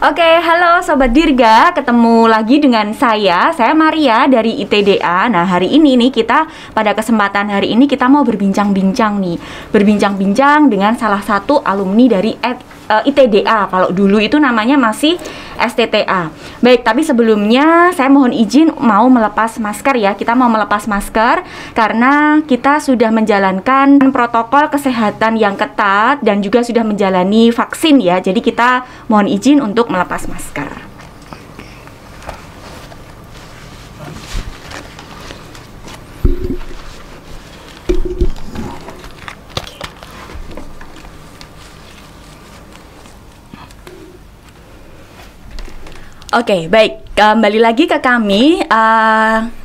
Oke, halo Sobat Dirga, ketemu lagi dengan saya Maria dari ITDA. Nah, hari ini nih pada kesempatan hari ini kita mau berbincang-bincang dengan salah satu alumni dari ITDA. Kalau dulu itu namanya masih STTA. Baik, tapi sebelumnya saya mohon izin mau melepas masker ya. Kita mau melepas masker karena kita sudah menjalankan protokol kesehatan yang ketat dan juga sudah menjalani vaksin ya. Jadi kita mohon izin untuk melepas masker. Oke, baik. Kembali lagi ke kami.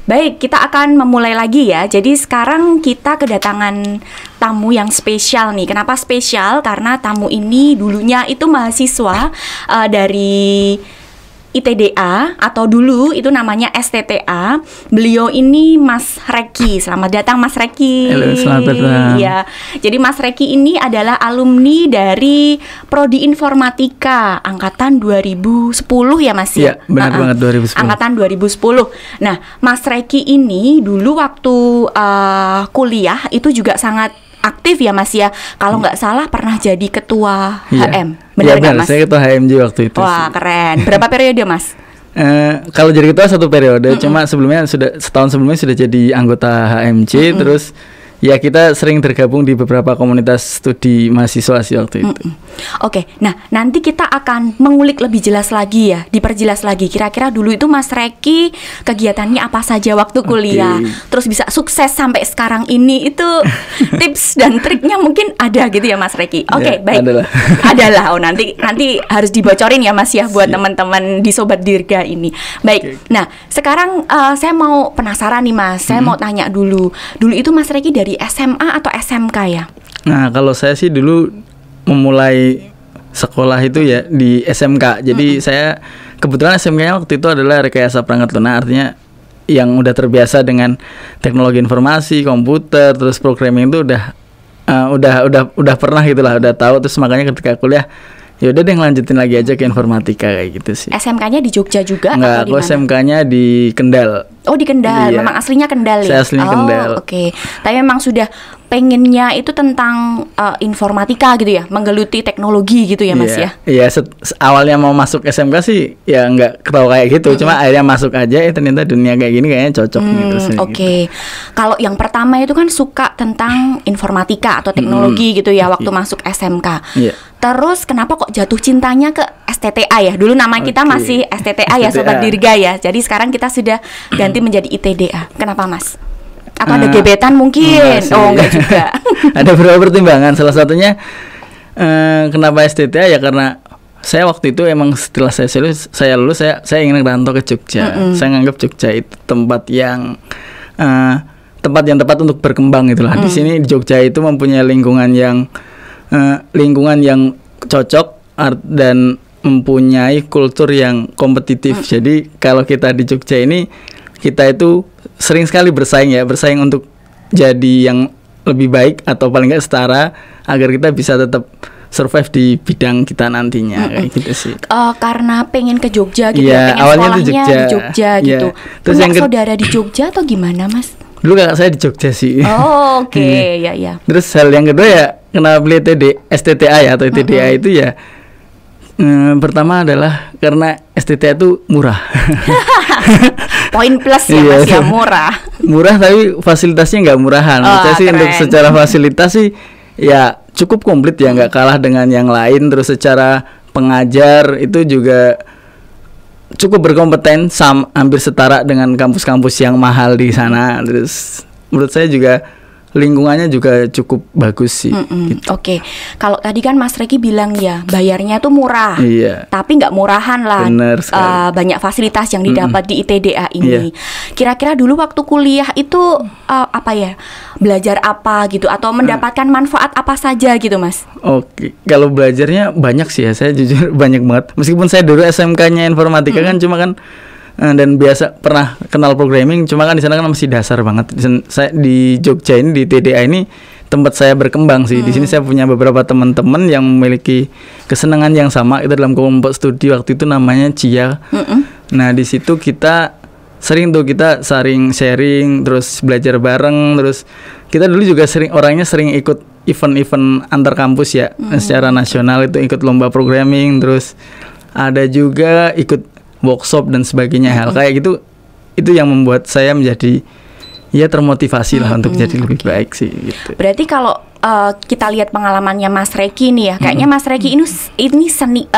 Baik, kita akan memulai lagi ya. Jadi sekarang kita kedatangan tamu yang spesial nih. Kenapa spesial? Karena tamu ini dulunya itu mahasiswa dari ITDA atau dulu itu namanya STTA. Beliau ini Mas Reki. Selamat datang Mas Reki. Halo, selamat datang. Ya. Jadi Mas Reki ini adalah alumni dari Prodi Informatika angkatan 2010 ya Mas ya? Iya, benar banget 2010. Angkatan 2010. Nah, Mas Reki ini dulu waktu kuliah itu juga sangat aktif ya Mas ya. Kalau nggak salah pernah jadi ketua HM. Benar nggak Mas? Saya ketua HMJ waktu itu. Wah, sih. keren. Berapa periode Mas? Kalau jadi ketua 1 periode, cuma sebelumnya setahun sebelumnya sudah jadi anggota HMJ, terus ya kita sering tergabung di beberapa komunitas studi mahasiswa sih waktu itu. Oke, nah nanti kita akan mengulik lebih jelas lagi ya, diperjelas lagi. Kira-kira dulu itu Mas Reki kegiatannya apa saja waktu kuliah, terus bisa sukses sampai sekarang ini itu tips dan triknya mungkin ada gitu ya Mas Reki. Oke, baik. Adalah. Oh nanti harus dibocorin ya Mas ya buat teman-teman di Sobat Dirga ini. Baik. Nah sekarang saya mau penasaran nih Mas, saya mau tanya dulu itu Mas Reki dari SMA atau SMK ya? Nah, kalau saya sih dulu memulai sekolah itu ya di SMK. Jadi saya kebetulan SMK-nya waktu itu adalah rekayasa perangkat lunak, artinya yang udah terbiasa dengan teknologi informasi, komputer, terus programming itu udah pernah gitulah, udah tahu. Terus makanya ketika kuliah ya udah deh lanjutin lagi aja ke informatika kayak gitu sih. SMK-nya di Jogja juga? Enggak, aku SMK-nya di Kendal. Oh di Kendal, memang aslinya Kendal ya? Saya aslinya Kendal. Oke. Tapi memang sudah pengennya itu tentang informatika gitu ya, menggeluti teknologi gitu ya Mas ya? Iya, awalnya mau masuk SMK sih ya nggak ketahui kayak gitu, cuma akhirnya masuk aja ternyata dunia kayak gini kayaknya cocok gitu sih. Oke. Kalau yang pertama itu kan suka tentang informatika atau teknologi gitu ya waktu masuk SMK. Iya. Terus kenapa kok jatuh cintanya ke STTA ya? Dulu nama kita masih STTA ya Sobat Dirga ya. Jadi sekarang kita sudah ganti menjadi ITDA. Kenapa Mas? Atau ada gebetan mungkin? Enggak juga. Ada beberapa pertimbangan. Salah satunya kenapa STTA ya karena saya waktu itu emang setelah saya lulus saya ingin merantau ke Jogja. Saya nganggap Jogja itu tempat yang tepat untuk berkembang itulah. Di sini di Jogja itu mempunyai lingkungan yang cocok dan mempunyai kultur yang kompetitif. Jadi kalau kita di Jogja ini kita itu sering sekali bersaing untuk jadi yang lebih baik atau paling nggak setara agar kita bisa tetap survive di bidang kita nantinya kayak gitu sih. Karena pengen ke Jogja gitu, pengen awalnya sekolahnya di Jogja gitu. Terus punya saudara di Jogja atau gimana Mas? Dulu kakak saya di Jogja sih. Oke. Ya. Terus hal yang kedua ya kenapa beli STTA ya atau ITDA itu ya pertama adalah karena STTA itu murah. Poin plus ya Mas ya, murah. Murah tapi fasilitasnya nggak murahan. Saya sih untuk secara fasilitas sih ya cukup komplit ya, nggak kalah dengan yang lain. Terus secara pengajar itu juga cukup berkompeten, hampir setara dengan kampus-kampus yang mahal di sana. Terus menurut saya juga lingkungannya juga cukup bagus sih. Gitu. Oke. Kalau tadi kan Mas Reki bilang ya bayarnya tuh murah, tapi nggak murahan lah. Bener sekali. Banyak fasilitas yang didapat di ITDA ini. Kira-kira dulu waktu kuliah itu belajar apa gitu atau mendapatkan manfaat apa saja gitu Mas? Oke. Kalau belajarnya banyak sih ya, saya jujur banyak banget. Meskipun saya dulu SMK-nya informatika kan cuma kan dan biasa pernah kenal programming, cuma kan di sana kan masih dasar banget. Saya di Jogja ini di TDA ini tempat saya berkembang sih. Di sini saya punya beberapa teman-teman yang memiliki kesenangan yang sama. Itu dalam kelompok studi waktu itu namanya CIA. Nah di situ kita kita sering sharing, terus belajar bareng, terus kita dulu juga orangnya sering ikut event-event antar kampus ya, secara nasional itu ikut lomba programming, terus ada juga ikut workshop dan sebagainya, hal kayak gitu. Itu yang membuat saya menjadi ya termotivasi lah untuk jadi lebih baik sih gitu. Berarti kalau kita lihat pengalamannya Mas Reki nih ya, kayaknya Mas Reki ini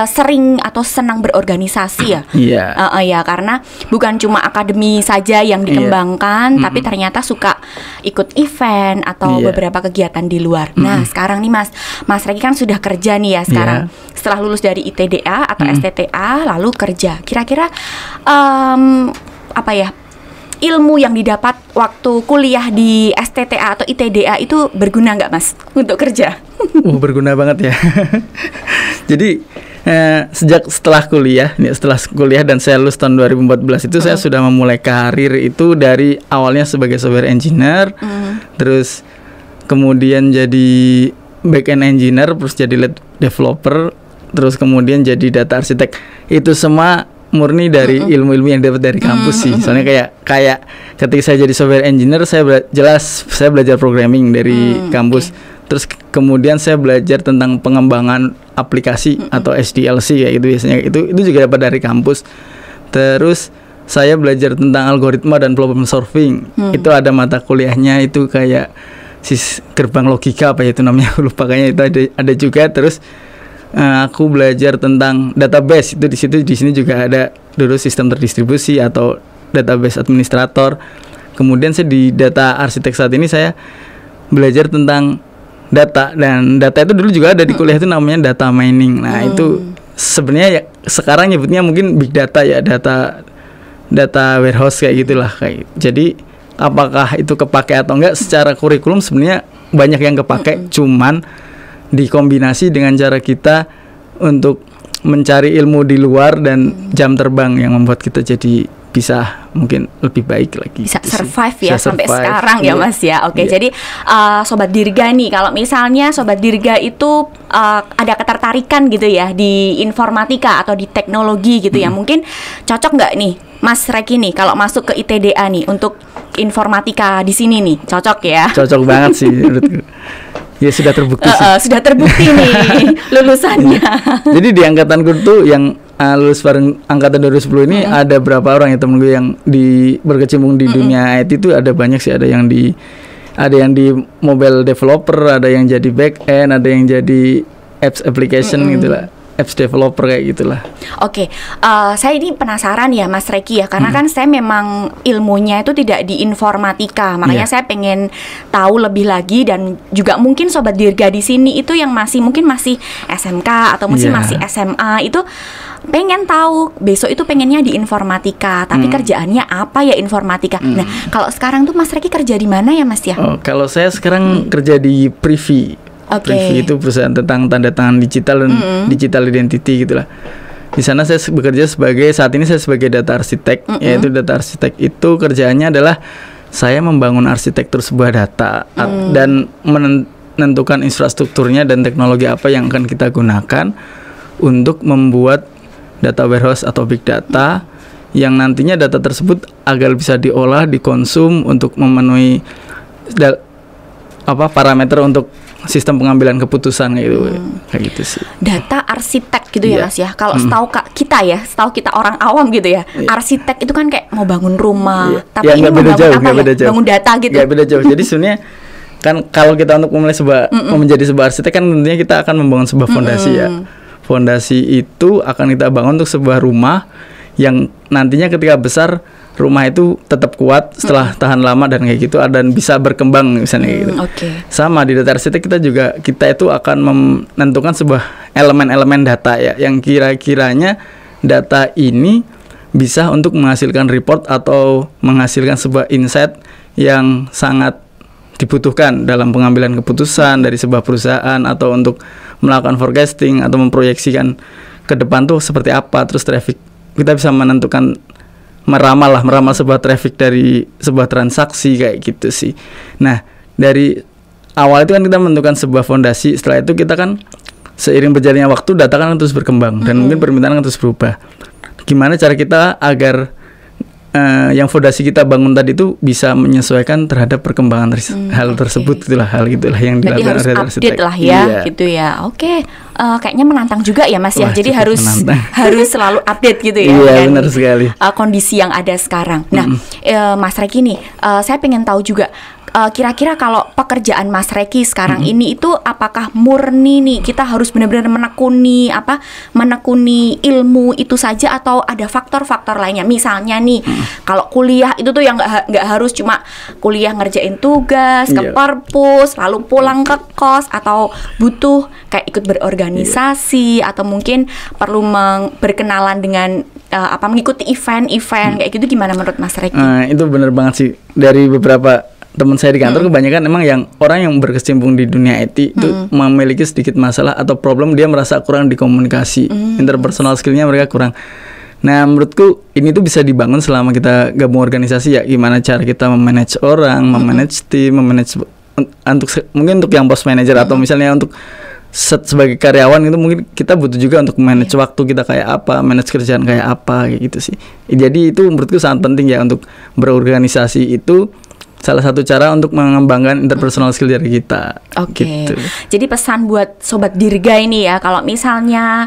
sering atau senang berorganisasi ya. Iya. Ya karena bukan cuma akademi saja yang dikembangkan, tapi ternyata suka ikut event atau beberapa kegiatan di luar. Nah sekarang nih Mas Reki kan sudah kerja nih ya sekarang. Setelah lulus dari ITDA atau STTA lalu kerja. Kira-kira apa ya? Ilmu yang didapat waktu kuliah di STTA atau ITDA itu berguna nggak Mas untuk kerja? Berguna banget ya. Jadi setelah kuliah dan saya lulus tahun 2014 itu saya sudah memulai karir itu dari awalnya sebagai software engineer, terus kemudian jadi back-end engineer, terus jadi lead developer, terus kemudian jadi data architect. Itu semua murni dari ilmu-ilmu yang dapat dari kampus sih. Soalnya kayak ketika saya jadi software engineer, saya belajar programming dari kampus. Terus kemudian saya belajar tentang pengembangan aplikasi atau SDLC kayak gitu biasanya. Itu juga dapat dari kampus. Terus saya belajar tentang algoritma dan problem solving. Itu ada mata kuliahnya itu kayak gerbang logika apa ya itu namanya, lupa kayaknya itu ada juga. Terus aku belajar tentang database itu di sini juga ada dulu sistem terdistribusi atau database administrator. Kemudian saya di data arsitek saat ini saya belajar tentang data, dan data itu dulu juga ada di kuliah itu namanya data mining. Nah itu sebenarnya ya, sekarang nyebutnya mungkin big data ya, data warehouse kayak gitulah kayak. Jadi apakah itu kepake atau enggak secara kurikulum sebenarnya banyak yang kepake, cuman dikombinasi dengan cara kita untuk mencari ilmu di luar dan jam terbang yang membuat kita jadi bisa mungkin lebih baik lagi. Bisa survive ya sampai sekarang ya Mas ya. Oke, jadi Sobat Dirga nih, kalau misalnya Sobat Dirga itu ada ketertarikan gitu ya di informatika atau di teknologi gitu ya, mungkin cocok nggak nih Mas Reki nih kalau masuk ke ITDA nih untuk informatika di sini nih, cocok ya? Cocok banget sih menurutku. Ya sudah terbukti sih. Sudah terbukti nih lulusannya. Jadi di angkatanku tuh yang lulus bareng angkatan 2010 ini ada berapa orang ya temen gue yang berkecimpung di dunia IT itu ada banyak sih, ada yang di mobile developer, ada yang jadi back end, ada yang jadi apps application gitulah. Apps developer kayak gitulah. Oke, saya ini penasaran ya Mas Reki ya, karena kan saya memang ilmunya itu tidak di informatika, makanya saya pengen tahu lebih lagi, dan juga mungkin Sobat Dirga di sini itu yang mungkin masih SMK atau masih SMA itu pengen tahu besok itu pengennya di informatika, tapi kerjaannya apa ya informatika. Nah, kalau sekarang tuh Mas Reki kerja di mana ya Mas ya? Kalau saya sekarang kerja di Privy. Privy itu perusahaan tentang tanda tangan digital dan digital identity gitulah. Di sana saya bekerja saat ini saya sebagai data arsitek. Yaitu data arsitek itu kerjaannya adalah saya membangun arsitektur sebuah data dan menentukan infrastrukturnya dan teknologi apa yang akan kita gunakan untuk membuat data warehouse atau big data yang nantinya data tersebut agar bisa diolah, dikonsum untuk memenuhi parameter untuk sistem pengambilan keputusan kayak gitu sih. Data arsitek gitu ya Mas ya. Kalau setahu kita orang awam gitu ya. Arsitek itu kan kayak mau bangun rumah, tapi ini mau bangun bangun data gitu. Gak beda jauh. Jadi sebenarnya kan kalau kita untuk memulai menjadi sebuah arsitek kan tentunya kita akan membangun sebuah fondasi ya. Fondasi itu akan kita bangun untuk sebuah rumah yang nantinya ketika besar rumah itu tetap kuat setelah tahan lama dan kayak gitu, dan bisa berkembang misalnya gitu. Sama di data arsitek kita itu akan menentukan sebuah elemen-elemen data ya, yang kira-kiranya data ini bisa untuk menghasilkan report atau menghasilkan sebuah insight yang sangat dibutuhkan dalam pengambilan keputusan dari sebuah perusahaan, atau untuk melakukan forecasting atau memproyeksikan ke depan tuh seperti apa, terus traffic kita bisa menentukan meramal sebuah traffic dari sebuah transaksi kayak gitu sih. Nah, dari awal itu kan kita menentukan sebuah fondasi. Setelah itu kita kan seiring berjalannya waktu data kan terus berkembang dan mungkin permintaan kan terus berubah. Gimana cara kita agar yang fondasi kita bangun tadi itu bisa menyesuaikan terhadap perkembangan hal tersebut, gitulah yang berarti harus update lah ya, iya. Gitu ya. Oke, kayaknya menantang juga ya Mas. Wah, ya. Jadi harus selalu update gitu ya. Iya, benar sekali. Kondisi yang ada sekarang. Nah, Mas Reki nih, saya pengen tahu juga. Kira-kira kalau pekerjaan Mas Reki sekarang ini itu apakah murni nih kita harus benar-benar menekuni ilmu itu saja atau ada faktor-faktor lainnya? Misalnya nih, kalau kuliah itu tuh yang nggak harus cuma kuliah ngerjain tugas ke perpus lalu pulang ke kos, atau butuh kayak ikut berorganisasi atau mungkin perlu berkenalan dengan mengikuti event-event kayak gitu. Gimana menurut Mas Reki? Itu benar banget sih. Dari beberapa teman saya di kantor kebanyakan emang yang orang yang berkecimpung di dunia IT itu memiliki sedikit masalah atau problem, dia merasa kurang di komunikasi, interpersonal skillnya mereka kurang. Nah, menurutku ini tuh bisa dibangun selama kita gabung organisasi ya. Gimana cara kita memanage orang, memanage tim, memanage mungkin untuk yang boss manager atau misalnya untuk sebagai karyawan itu mungkin kita butuh juga untuk manage waktu kita kayak apa, manage kerjaan kayak apa kayak gitu sih. Jadi itu menurutku sangat penting ya untuk berorganisasi. Itu salah satu cara untuk mengembangkan interpersonal skill dari kita. Oke. Gitu. Jadi pesan buat Sobat Dirga ini ya, kalau misalnya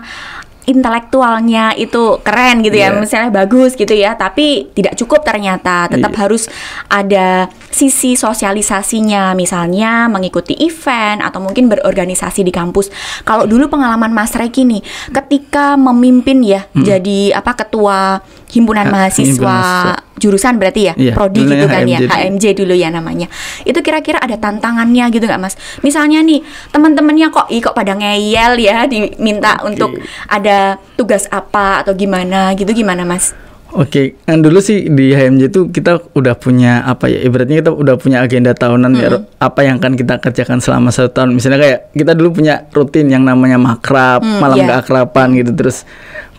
intelektualnya itu keren gitu ya, misalnya bagus gitu ya, tapi tidak cukup ternyata, tetap harus ada sisi sosialisasinya, misalnya mengikuti event atau mungkin berorganisasi di kampus. Kalau dulu pengalaman Mas Reki nih, ketika memimpin ya, jadi ketua himpunan mahasiswa jurusan berarti ya, prodi gitu kan ya, HMJ dulu ya namanya. Itu kira-kira ada tantangannya gitu nggak Mas? Misalnya nih teman-temannya kok pada ngeyel ya, diminta untuk ada tugas apa atau gimana gitu, gimana Mas? Oke, kan dulu sih di HMJ itu kita udah punya ibaratnya kita udah punya agenda tahunan ya, apa yang akan kita kerjakan selama 1 tahun. Misalnya kayak kita dulu punya rutin yang namanya makrab, malam keakraban gitu, terus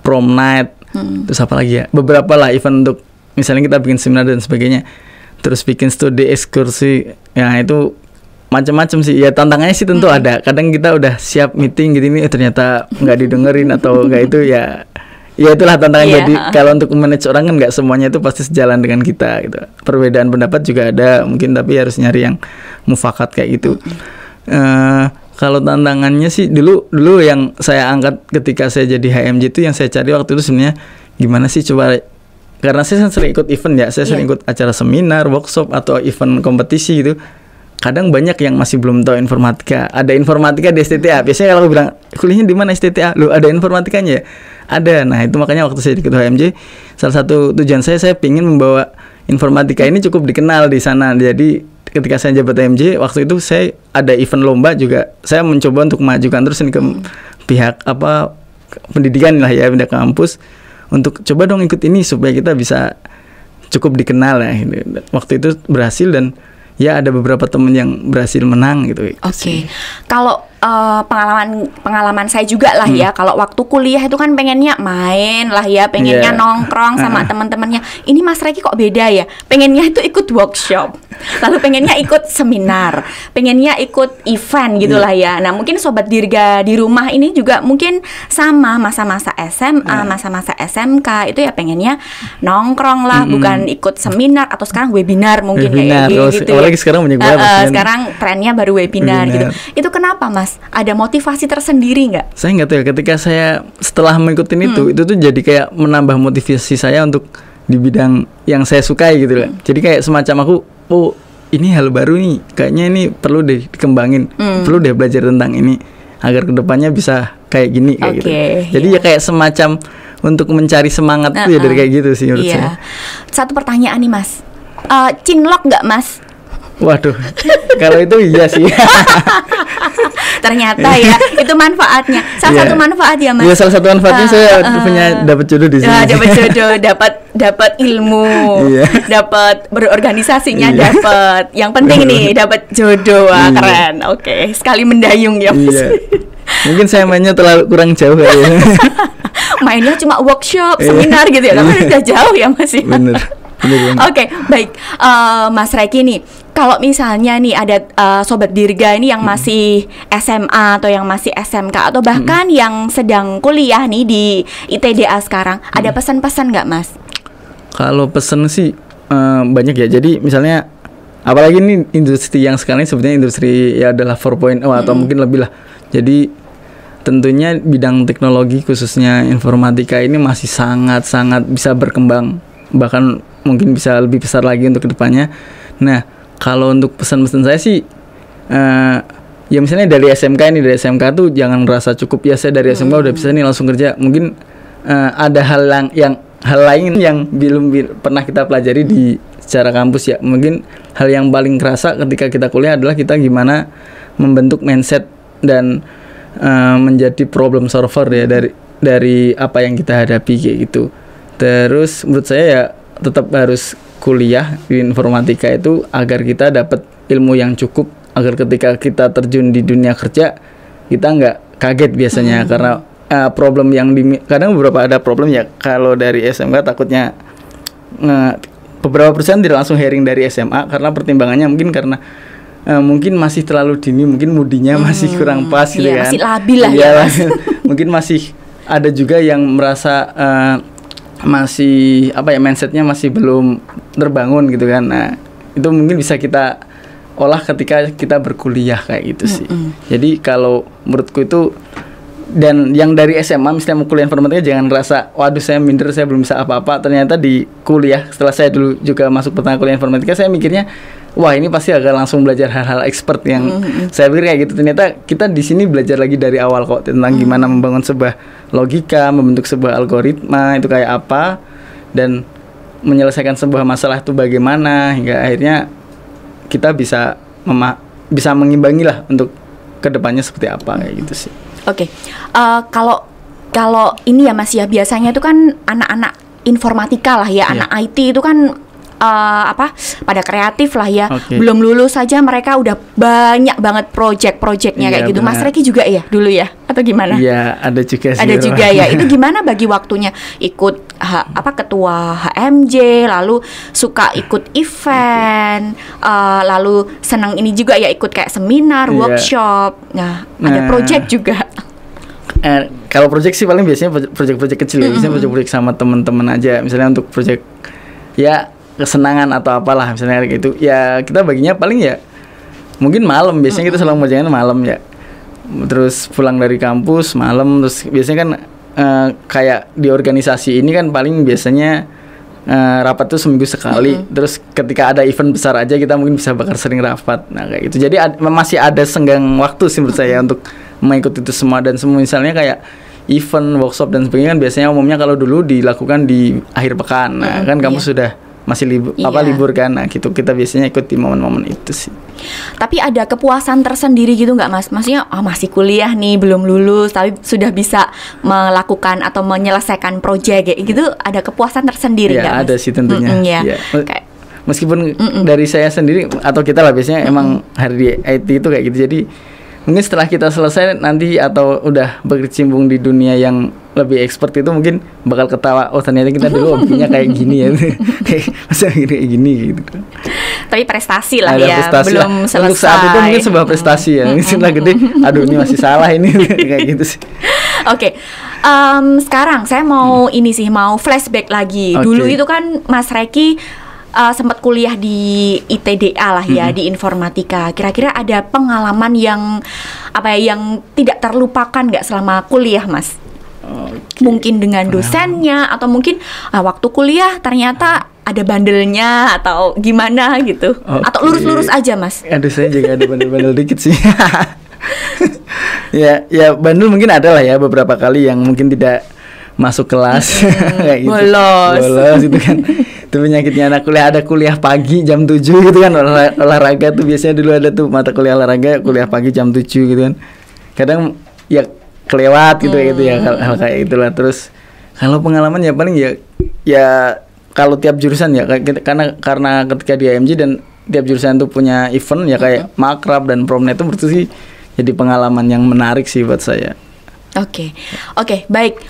prom night, terus apa lagi ya, beberapa lah event untuk misalnya kita bikin seminar dan sebagainya, terus bikin studi ekskursi, ya itu macam-macam sih ya. Tantangannya sih tentu ada. Kadang kita udah siap meeting gitu, ini ternyata nggak didengerin atau nggak itu ya itulah tantangan. Jadi kalau untuk manage orang kan nggak semuanya itu pasti sejalan dengan kita gitu. Perbedaan pendapat juga ada mungkin, tapi harus nyari yang mufakat kayak gitu. Kalau tantangannya sih dulu yang saya angkat ketika saya jadi HMJ itu, yang saya cari waktu itu sebenarnya gimana sih coba, karena saya sering ikut event ya, saya sering ikut acara seminar, workshop atau event kompetisi gitu. Kadang banyak yang masih belum tahu informatika. Ada informatika di STTA. Biasanya kalau bilang kuliahnya di mana STTA, lu ada informatikanya ya? Ada. Nah, itu makanya waktu saya di ketua HMJ, salah satu tujuan saya pingin membawa informatika ini cukup dikenal di sana. Jadi ketika saya jabat HMJ, waktu itu saya ada event lomba juga. Saya mencoba untuk majukan terus ini ke pihak pendidikan lah ya, pindah ke kampus, untuk coba dong ikut ini supaya kita bisa cukup dikenal ya. Waktu itu berhasil dan ya ada beberapa teman yang berhasil menang gitu. Oke. Kalau pengalaman saya juga lah ya, kalau waktu kuliah itu kan pengennya main lah ya, pengennya nongkrong sama teman-temannya. Ini Mas Reki kok beda ya, pengennya itu ikut workshop, lalu pengennya ikut seminar, pengennya ikut event gitulah ya. Nah mungkin Sobat Dirga di rumah ini juga mungkin sama, masa-masa SMA, masa-masa SMK itu ya pengennya nongkrong lah, bukan ikut seminar atau sekarang webinar mungkin kayak gitu ya. Sekarang banyak banget. Sekarang trennya baru webinar gitu. Itu kenapa Mas? Ada motivasi tersendiri nggak? Saya nggak tahu ya. Ketika saya setelah mengikuti itu tuh jadi kayak menambah motivasi saya untuk di bidang yang saya sukai gitu lah. Jadi kayak semacam aku, ini hal baru nih. Kayaknya ini perlu deh dikembangin, perlu deh belajar tentang ini agar kedepannya bisa kayak gini kayak gitu. Jadi ya kayak semacam untuk mencari semangat tuh ya dari kayak gitu sih menurut saya. Satu pertanyaan nih Mas, cinlok nggak Mas? Waduh, kalau itu iya sih. Ternyata ya itu manfaatnya. Salah satu manfaat ya Mas. Iya, salah satu manfaatnya saya punya dapat jodoh di sini. Dapat jodoh, dapat ilmu, dapat berorganisasinya, dapat. Yang penting nih dapat jodoh. Keren. Oke, sekali mendayung ya Mas. Mungkin saya mainnya terlalu kurang jauh kayaknya. Mainnya cuma workshop, seminar gitu ya. Tapi udah jauh ya Mas ya. Bener. Oke, baik. Mas Reki nih, kalau misalnya nih ada Sobat Dirga ini yang masih SMA atau yang masih SMK atau bahkan yang sedang kuliah nih di ITDA sekarang, ada pesan-pesan nggak Mas? Kalau pesen sih banyak ya. Jadi misalnya apalagi ini industri yang sekarang ini sebetulnya industri ya adalah 4.0 atau mungkin lebih lah. Jadi tentunya bidang teknologi khususnya informatika ini masih sangat-sangat bisa berkembang, bahkan mungkin bisa lebih besar lagi untuk kedepannya. Nah, kalau untuk pesan-pesan saya sih ya misalnya dari SMK tuh jangan merasa cukup ya saya dari SMK udah bisa nih langsung kerja. Mungkin ada hal lain yang belum pernah kita pelajari di secara kampus ya. Mungkin hal yang paling kerasa ketika kita kuliah adalah kita gimana membentuk mindset dan menjadi problem solver ya dari apa yang kita hadapi kayak gitu. Terus menurut saya ya tetap harus kuliah di informatika itu agar kita dapat ilmu yang cukup, agar ketika kita terjun di dunia kerja kita nggak kaget biasanya karena problem yang kadang beberapa ada problem ya. Kalau dari SMK takutnya beberapa perusahaan tidak langsung hiring dari SMA karena pertimbangannya mungkin karena mungkin masih terlalu dini, mungkin mudinya masih kurang pas gitu kan. Masih labil lah ya. Mungkin masih ada juga yang merasa masih mindsetnya masih belum terbangun gitu kan. Nah, itu mungkin bisa kita olah ketika kita berkuliah kayak gitu sih. Jadi kalau menurutku itu, dan yang dari SMA misalnya mau kuliah informatika jangan ngerasa waduh saya minder, saya belum bisa apa-apa. Ternyata di kuliah setelah saya dulu juga masuk pertama kuliah informatika, saya mikirnya wah ini pasti akan langsung belajar hal-hal expert yang saya pikir kayak gitu. Ternyata kita di sini belajar lagi dari awal kok tentang gimana membangun sebuah logika, membentuk sebuah algoritma itu kayak apa, dan menyelesaikan sebuah masalah itu bagaimana hingga akhirnya kita bisa mengimbangi lah untuk kedepannya seperti apa kayak gitu sih. Oke, kalau ini ya Mas ya, biasanya itu kan anak-anak informatika lah ya, anak IT itu kan pada kreatif lah ya. Belum lulus saja mereka udah banyak banget project-projectnya kayak gitu. Benar. Mas Reki juga ya dulu ya atau gimana? Iya, ada juga sih. Ada juga ya. Itu gimana bagi waktunya? Ikut ketua HMJ, lalu suka ikut event, lalu senang ini juga ya ikut kayak seminar, workshop. Nah, ada project juga. Kalau project sih paling biasanya project-project kecil ya. Biasanya project-project sama teman-teman aja. Misalnya untuk project ya kesenangan atau apalah misalnya gitu ya, kita baginya paling ya mungkin malam. Biasanya kita selalu mengerjakan malam ya, terus pulang dari kampus malam. Terus biasanya kan kayak di organisasi ini kan paling biasanya rapat tuh seminggu sekali. Terus ketika ada event besar aja kita mungkin bisa bakal sering rapat. Nah kayak gitu, jadi masih ada senggang waktu sih menurut saya untuk mengikuti itu semua. Dan semua misalnya kayak event, workshop dan sebagainya kan biasanya umumnya kalau dulu dilakukan di akhir pekan. Nah kan kamu sudah masih libur kan. Nah gitu, kita biasanya ikut di momen-momen itu sih. Tapi ada kepuasan tersendiri gitu nggak Mas? Maksudnya masih kuliah nih, belum lulus tapi sudah bisa melakukan atau menyelesaikan proyek kayak gitu, ada kepuasan tersendiri nggak Mas? Ada sih tentunya. Meskipun dari saya sendiri atau kita lah biasanya emang hari di IT itu kayak gitu. Jadi mungkin setelah kita selesai nanti atau udah berkecimpung di dunia yang lebih expert itu mungkin bakal ketawa, oh ternyata kita dulu hobinya kayak gini ya. Masa kayak gini gitu. Tapi prestasi lah ya, prestasi belum selesai. Untuk saat itu mungkin sebuah prestasi ya. Setelah gede, aduh ini masih salah ini kayak gitu sih. Oke. Sekarang saya mau mau flashback lagi. Dulu itu kan Mas Reki sempat kuliah di ITDA lah ya, di informatika. Kira-kira ada pengalaman yang yang tidak terlupakan nggak selama kuliah Mas? Mungkin dengan dosennya atau mungkin waktu kuliah ternyata ada bandelnya atau gimana gitu. Atau lurus-lurus aja Mas? Aduh, saya juga ada bandel-bandel dikit sih. ya bandel mungkin ada lah ya, beberapa kali yang mungkin tidak masuk kelas kayak gitu. Bolos gitu kan. Itu penyakitnya anak kuliah. Ada kuliah pagi jam 7 gitu kan, olahraga tuh biasanya dulu ada tuh mata kuliah olahraga, kuliah pagi jam 7 gitu kan. Kadang ya kelewat gitu ya, hal kayak itulah. Terus kalau pengalaman ya paling ya kalau tiap jurusan ya karena ketika di AMJ dan tiap jurusan tuh punya event ya kayak makrab dan promnet itu menurut sih jadi pengalaman yang menarik sih buat saya. Oke, baik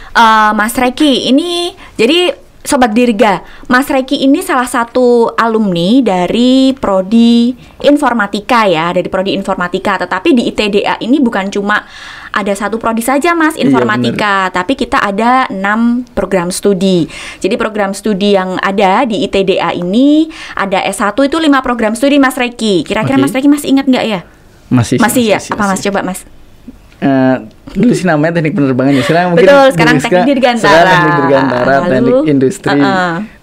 Mas Reki, ini jadi Sobat Dirga, Mas Reki ini salah satu alumni dari Prodi Informatika ya, dari Prodi Informatika. Tetapi di ITDA ini bukan cuma ada satu prodi saja Mas, Informatika, tapi kita ada 6 program studi. Jadi program studi yang ada di ITDA ini ada S1 itu 5 program studi Mas Reki. Kira-kira Mas Reki masih ingat nggak ya? Masih ya? Apa Mas? Coba Mas. Dulu sih namanya teknik penerbangan ya. Sekarang mungkin betul, sekarang teknik dirgantara. Teknik dirgantara, teknik industri,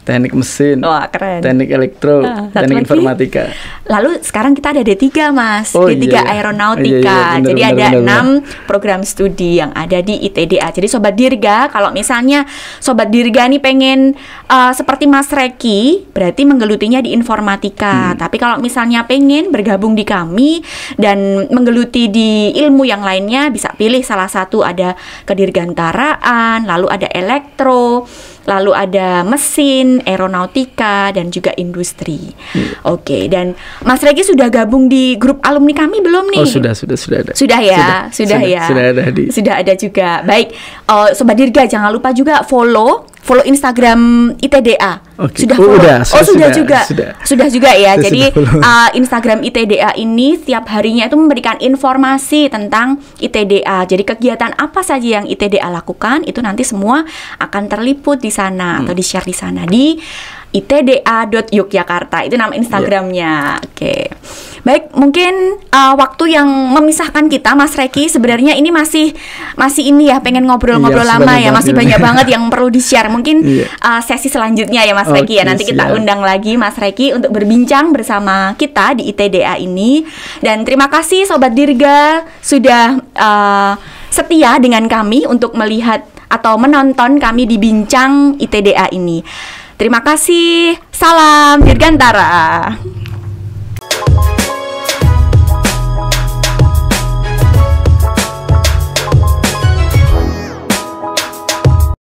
teknik mesin, wah, keren. Teknik elektro, teknik informatika. Lalu sekarang kita ada D3 Mas, D3 aeronautika. Bener, jadi ada 6 program studi yang ada di ITDA. Jadi Sobat Dirga, kalau misalnya Sobat Dirga nih pengen seperti Mas Reki, berarti menggelutinya di informatika. Tapi kalau misalnya pengen bergabung di kami dan menggeluti di ilmu yang lainnya, bisa pilih salah satu, ada kedirgantaraan, lalu ada elektro, lalu ada mesin, aeronautika, dan juga industri. Oke, dan Mas Reki sudah gabung di grup alumni kami belum nih? Oh, sudah ada. Sudah ya, sudah ya. Sudah ada juga. Baik, Sobat Dirga jangan lupa juga follow Instagram ITDA. Sudah follow? Sudah juga ya. Jadi Instagram ITDA ini setiap harinya itu memberikan informasi tentang ITDA. Jadi kegiatan apa saja yang ITDA lakukan itu nanti semua akan terliput di sana atau di-share di sana di itda.yogyakarta. Itu nama Instagramnya. Oke. Baik, mungkin waktu yang memisahkan kita Mas Reki sebenarnya ini masih ini ya, pengen ngobrol-ngobrol lama ya, masih banyak banget yang perlu di-share. Mungkin sesi selanjutnya ya Mas Reki ya, nanti kita undang lagi Mas Reki untuk berbincang bersama kita di ITDA ini. Dan terima kasih Sobat Dirga sudah setia dengan kami untuk melihat atau menonton kami di Bincang ITDA ini. Terima kasih, salam Dirgantara.